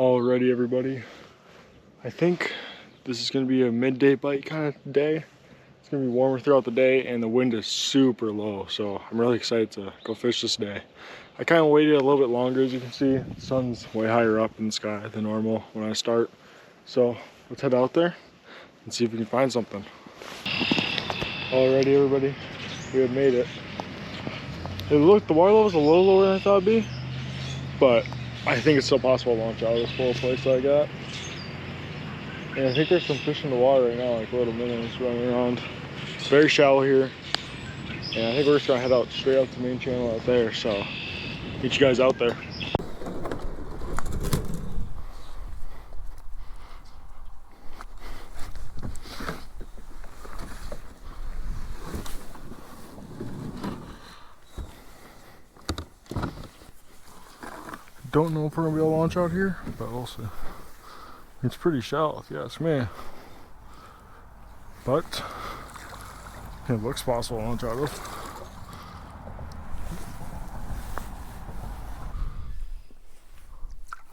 Alrighty, everybody. I think this is going to be a midday bite kind of day. It's going to be warmer throughout the day and the wind is super low, so I'm really excited to go fish this day. I kind of waited a little bit longer, as you can see. The sun's way higher up in the sky than normal when I start. So let's head out there and see if we can find something. Alrighty, everybody. We have made it. The water level is a little lower than I thought it'd be, but I think it's still possible to launch out of this little place that I got. And I think there's some fish in the water right now, like little minnows running around. It's very shallow here. And I think we're just gonna head out straight up the main channel out there. So meet you guys out there. Don't know if we're gonna be able to launch out here, but we'll see. It's pretty shallow if you ask me. But it looks possible to launch out of.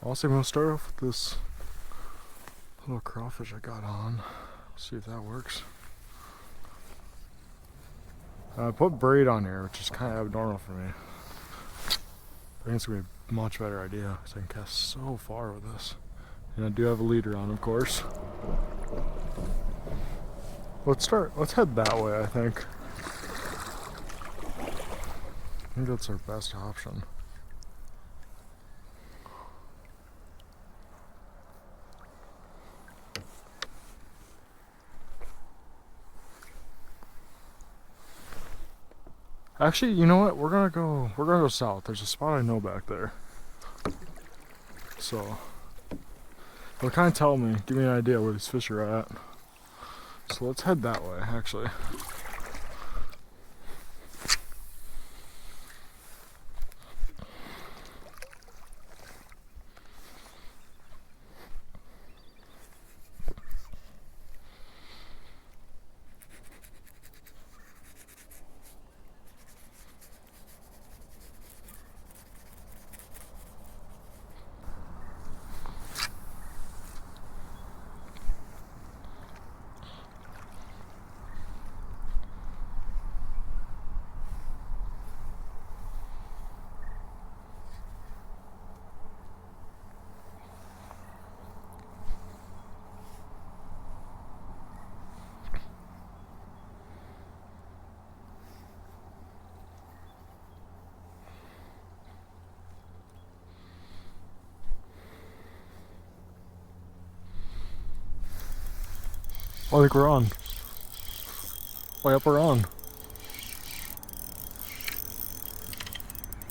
Also, I'm gonna start off with this little crawfish I got on. See if that works. I put braid on here, which is kind of abnormal for me. I think it's gonna be a much better idea because I can cast so far with this. And I do have a leader on, of course. Let's head that way, I think. I think that's our best option. Actually, you know what? We're gonna go south. There's a spot I know back there. So it'll kind of tell me, give me an idea where these fish are at. So let's head that way, actually. I think we're on. Way up, we're on.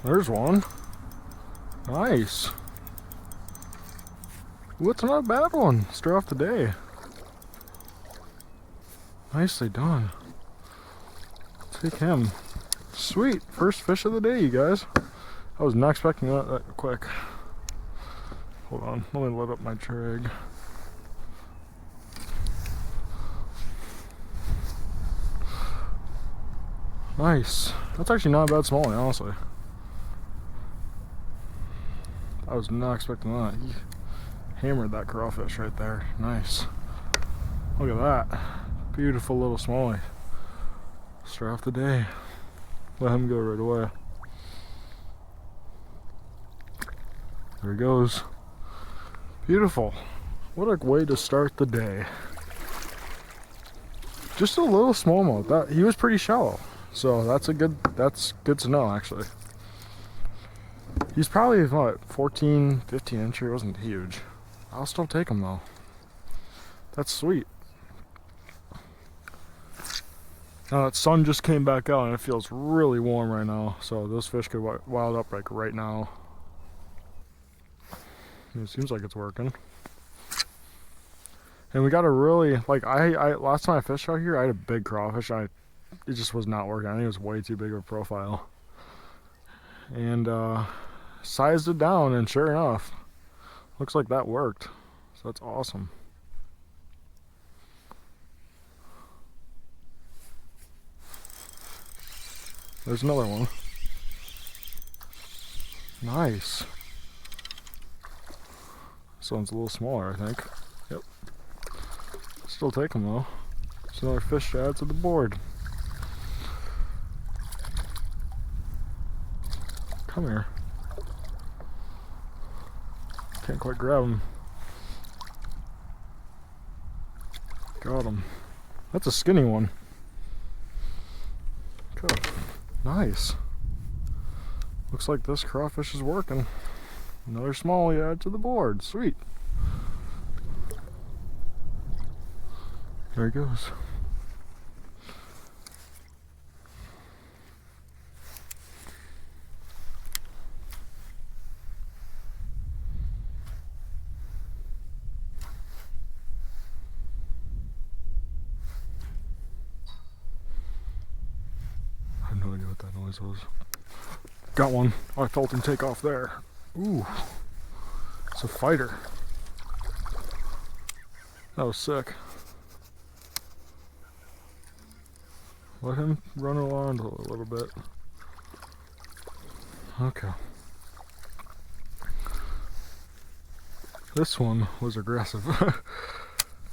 There's one. Nice. Ooh, it's not a bad one. Start off the day. Nicely done. Take him. Sweet. First fish of the day, you guys. I was not expecting that quick. Hold on. Let me load up my trig. Nice. That's actually not a bad smallie, honestly. I was not expecting that. He hammered that crawfish right there. Nice. Look at that. Beautiful little smallie. Start off the day. Let him go right away. There he goes. Beautiful. What a way to start the day. Just a little smallmouth. He was pretty shallow. So that's good to know, actually. He's probably, what, 14, 15 inch. He wasn't huge. I'll still take him, though. That's sweet. Now that sun just came back out and it feels really warm right now. So those fish could wild up like right now. It seems like it's working. And we got a really, like, last time I fished out here, I had a big crawfish. It just was not working. I think it was way too big of a profile. And sized it down, and sure enough, looks like that worked. So that's awesome. There's another one. Nice. This one's a little smaller, I think. Yep. Still take them though. It's another fish to add to the board. Come here. Can't quite grab him. Got him. That's a skinny one. Okay. Nice. Looks like this crawfish is working. Another smallie add to the board. Sweet. There he goes. I have no idea what that noise was. Got one. I felt him take off there. Ooh. It's a fighter. That was sick. Let him run around a little bit. Okay. This one was aggressive.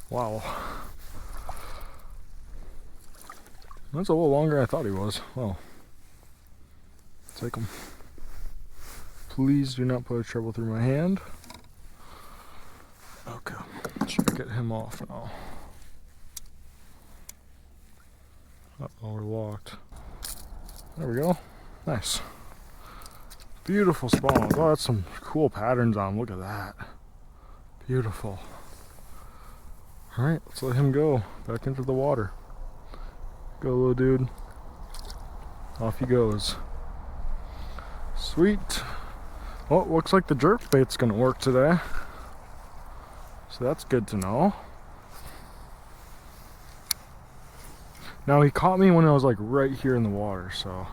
Wow. That's a little longer than I thought he was. Wow. Take him. Please do not put a treble through my hand. Okay. Should I get him off now? Uh-oh, we're locked. There we go. Nice. Beautiful spawn. Oh, that's some cool patterns on. Look at that. Beautiful. Alright, let's let him go back into the water. Go, little dude. Off he goes. Sweet. Well, it looks like the jerk bait's gonna work today. So that's good to know. Now he caught me when I was like right here in the water, so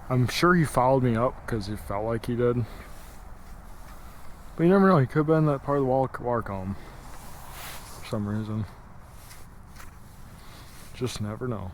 I'm sure he followed me up because he felt like he did. But you never know, he could have been in that part of the water column for some reason. Just never know.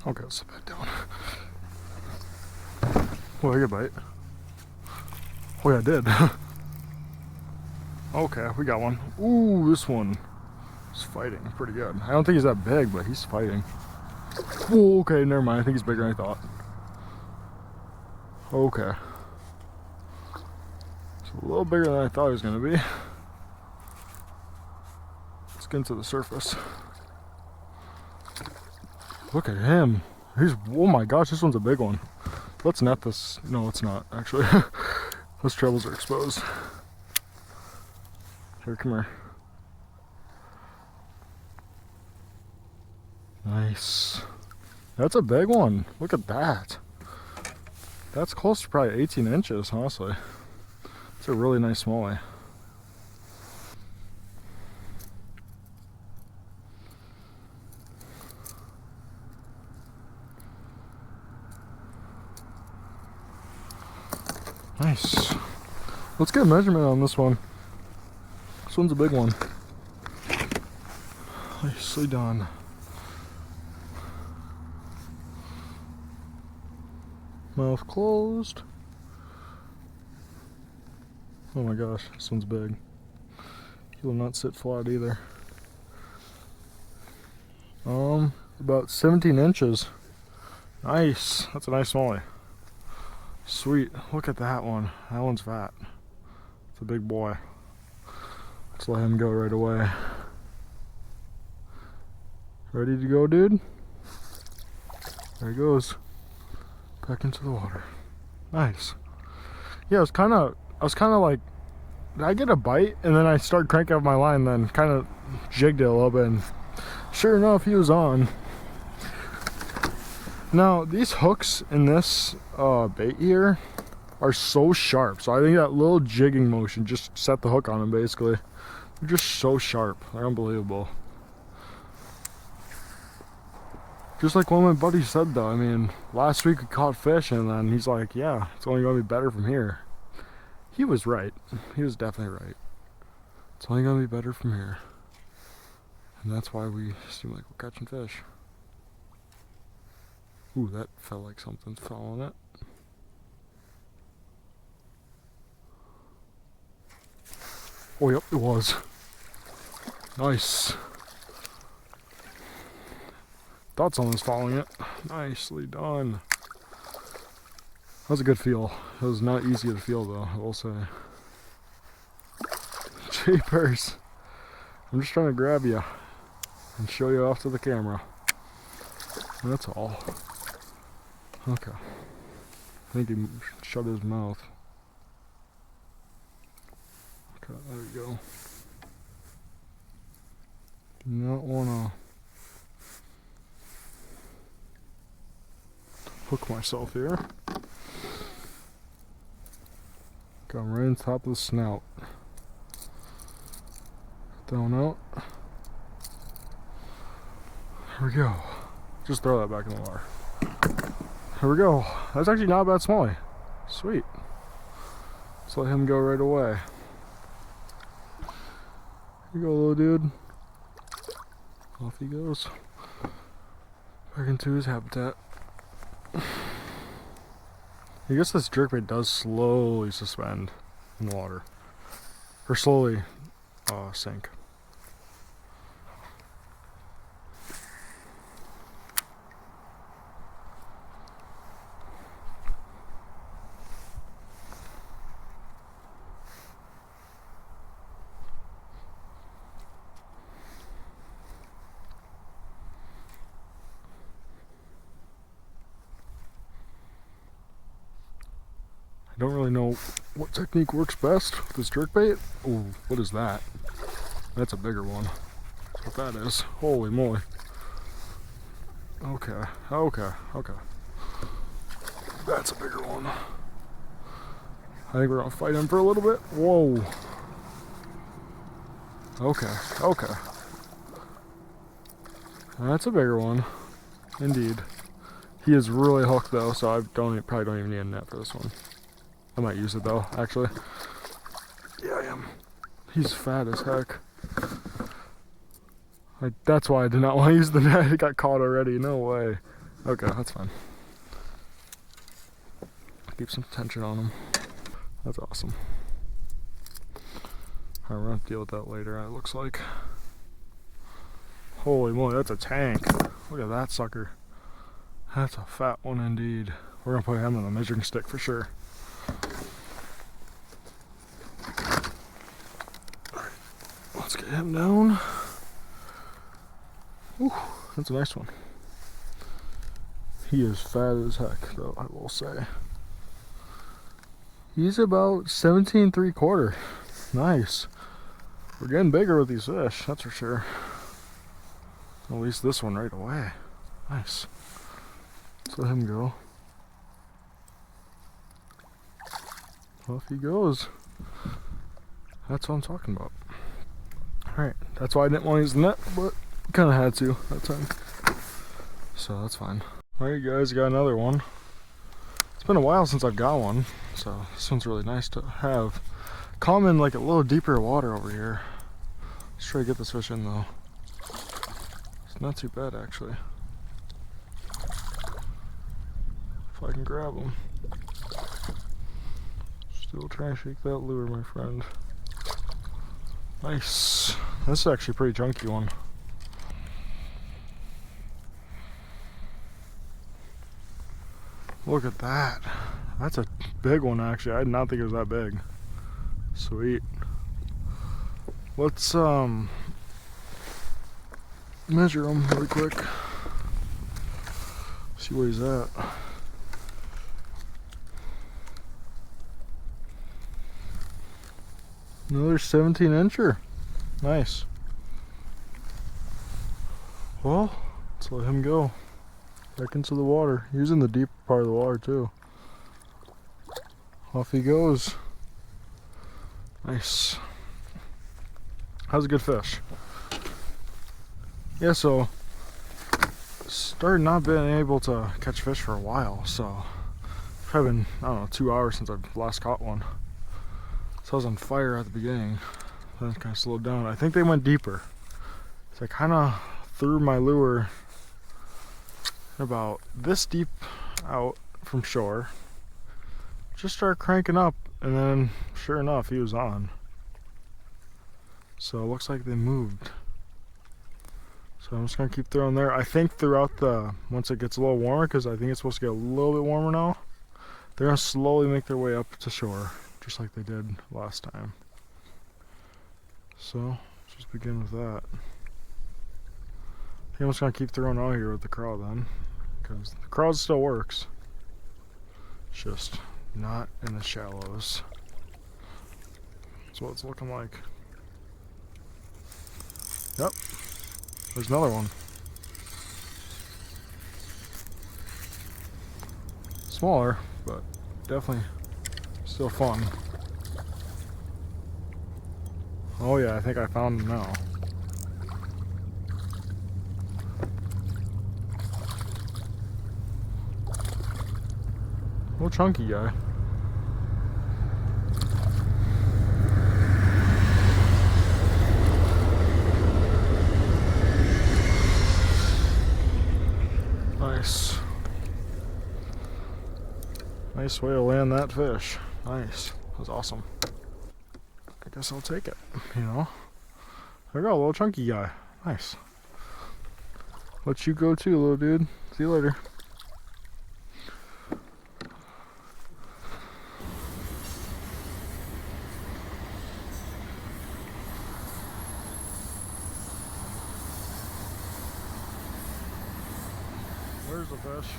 Okay, let's sit back down. Oh, I get a bite. Oh yeah, I did. Okay, we got one. Ooh, this one is fighting pretty good. I don't think he's that big, but he's fighting. Oh, okay, never mind. I think he's bigger than I thought. Okay. It's a little bigger than I thought he was going to be. Let's get into the surface. Look at him. He's, oh my gosh, this one's a big one. Let's net this. No, it's not, actually. Those trebles are exposed. Here, come here. Nice. That's a big one. Look at that. That's close to probably 18 inches, honestly. It's a really nice smallie. Nice. Let's get a measurement on this one. This one's a big one. Nicely done. Mouth closed. Oh my gosh, this one's big. He will not sit flat either. About 17 inches. Nice. That's a nice smallie. Sweet. Look at that one. That one's fat. It's a big boy. Let's let him go right away. Ready to go, dude? There he goes. Back into the water. Nice. Yeah, I was kind of like, did I get a bite? And then I started cranking up my line, then kind of jigged it a little bit, and sure enough, he was on. Now, these hooks in this bait here are so sharp. So I think that little jigging motion just set the hook on them, basically. They're just so sharp. They're unbelievable. Just like one of my buddies said though, I mean, last week we caught fish and then he's like, yeah, it's only gonna be better from here. He was right. He was definitely right. It's only gonna be better from here. And that's why we seem like we're catching fish. Ooh, that felt like something fell on it. Oh, yep, it was. Nice. Thought someone was following it. Nicely done. That was a good feel. It was not easy to feel though, I will say. Jeepers. I'm just trying to grab you and show you off to the camera. That's all. Okay. I think he shut his mouth. Okay, there we go. Do not wanna hook myself here. Come right on top of the snout. Down out. There we go. Just throw that back in the water. Here we go. That's actually not a bad smallie. Sweet. Let's let him go right away. Here you go, little dude. Off he goes. Back into his habitat. I guess this jerkbait does slowly suspend in the water. Or slowly sink. I don't really know what technique works best with this jerkbait. Oh, what is that? That's a bigger one. That's what that is. Holy moly. Okay, okay, okay. That's a bigger one. I think we're gonna fight him for a little bit. Whoa. Okay, okay. That's a bigger one. Indeed. He is really hooked though, so I probably don't even need a net for this one. I might use it though, actually. Yeah, I am. He's fat as heck. That's why I did not want to use the net. It got caught already. No way. Okay, that's fine. Keep some tension on him. That's awesome. Alright, we're gonna deal with that later, it looks like. Holy moly, that's a tank. Look at that sucker. That's a fat one indeed. We're gonna put him on the measuring stick for sure. Alright, let's get him down. Ooh, that's a nice one. He is fat as heck, though, I will say. He's about 17 3/4. Nice. We're getting bigger with these fish, that's for sure. At least this one right away. Nice. Let's let him go. Off he goes. That's what I'm talking about. Alright, that's why I didn't want to use the net, but kind of had to that time. So that's fine. Alright guys, got another one. It's been a while since I've got one, so this one's really nice to have. Caught him in like a little deeper water over here. Let's try to get this fish in though. It's not too bad actually. If I can grab him. Still trying to shake that lure, my friend. Nice. This is actually a pretty chunky one. Look at that. That's a big one actually. I did not think it was that big. Sweet. Let's measure him really quick. See where he's at. Another 17 incher. Nice. Well, let's let him go. Back into the water. He's in the deep part of the water too. Off he goes. Nice. That was a good fish. Yeah, so started not being able to catch fish for a while, so it's probably been, I don't know, 2 hours since I've last caught one. So I was on fire at the beginning, then it kind of slowed down. I think they went deeper. So I kind of threw my lure about this deep out from shore, just started cranking up, and then sure enough he was on. So it looks like they moved. So I'm just gonna keep throwing there. I think throughout once it gets a little warmer, because I think it's supposed to get a little bit warmer now, they're gonna slowly make their way up to shore, just like they did last time. So let's just begin with that. I think I'm just gonna keep throwing out here with the craw then, because the craw still works. It's just not in the shallows. That's what it's looking like. Yep, there's another one. Smaller, but definitely still fun. Oh yeah, I think I found him now. Little chunky guy. Nice. Nice way to land that fish. Nice. That was awesome. I guess I'll take it, you know. There we go, a little chunky guy. Nice. Let you go too, little dude. See you later. There's the fish.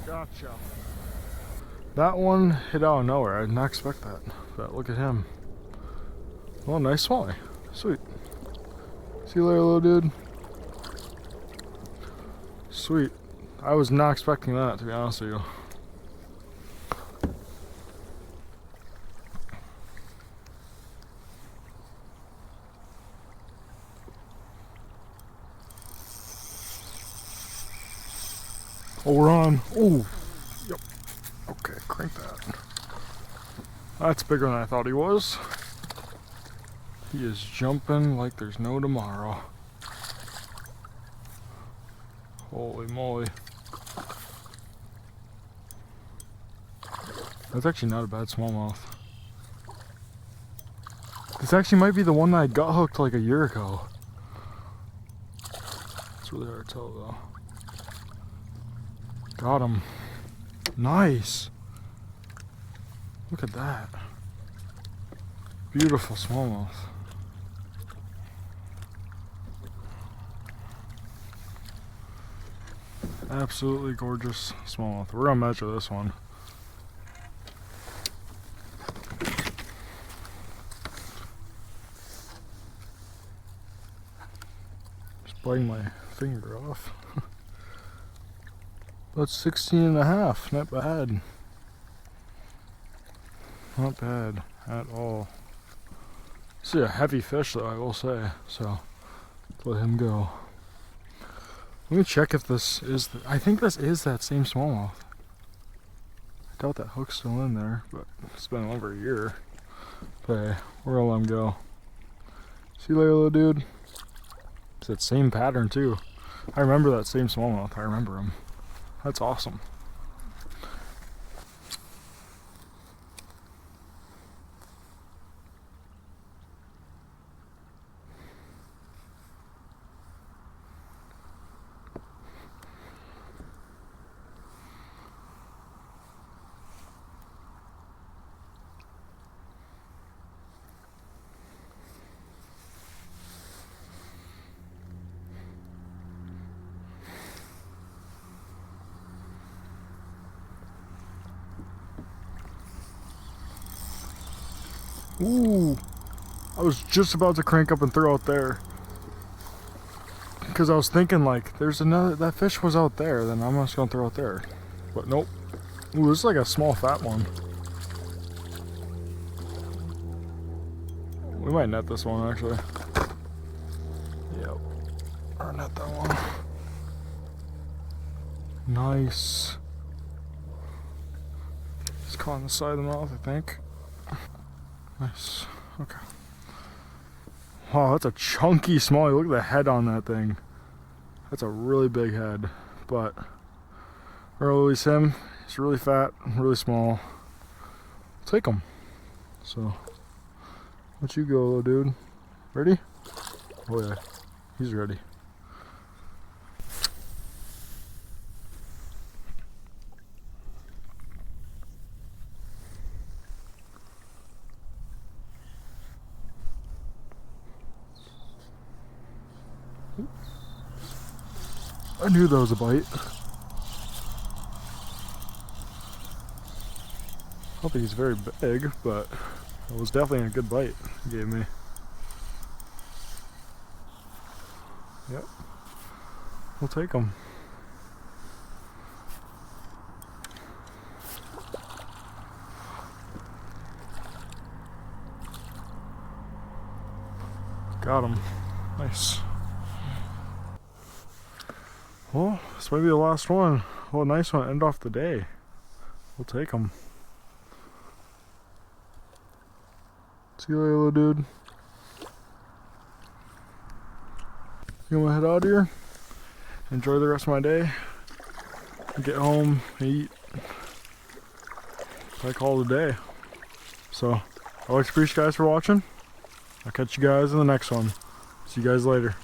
Gotcha. That one hit out of nowhere. I did not expect that. But look at him. Oh, nice smallie. Sweet. See you later, little dude. Sweet. I was not expecting that, to be honest with you. Oh, we're on. Oh, yep. Okay, crank that. That's bigger than I thought he was. He is jumping like there's no tomorrow. Holy moly. That's actually not a bad smallmouth. This actually might be the one that I got hooked like a year ago. It's really hard to tell though. Got him. Nice. Look at that. Beautiful smallmouth. Absolutely gorgeous smallmouth. We're gonna measure this one. Just biting my finger off. That's 16 and a half. Not bad. Not bad at all. This is a heavy fish though, I will say. So let him go. Let me check if this is I think this is that same smallmouth. I doubt that hook's still in there, but it's been over a year. But hey, we're gonna let him go. See you later, little dude. It's that same pattern too. I remember that same smallmouth. I remember him. That's awesome. Ooh, I was just about to crank up and throw out there. Because I was thinking like, there's another, that fish was out there, then I'm just gonna throw it there. But nope. Ooh, this is like a small fat one. We might net this one actually. Yep. Or net that one. Nice. It's caught on the side of the mouth, I think. Nice. Okay. Wow, that's a chunky smallie. Look at the head on that thing. That's a really big head. But we're gonna release him. He's really fat, really small. Take him. So, let you go, little dude. Ready? Oh yeah, he's ready. I knew that was a bite. I don't think he's very big, but it was definitely a good bite he gave me. Yep. We'll take him. Got him. Nice. Well, this might be the last one. Well, nice one. End off the day. We'll take him. See you later, little dude. You want to head out here? Enjoy the rest of my day. Get home, eat. I call it a day. So, I like to appreciate you guys for watching. I'll catch you guys in the next one. See you guys later.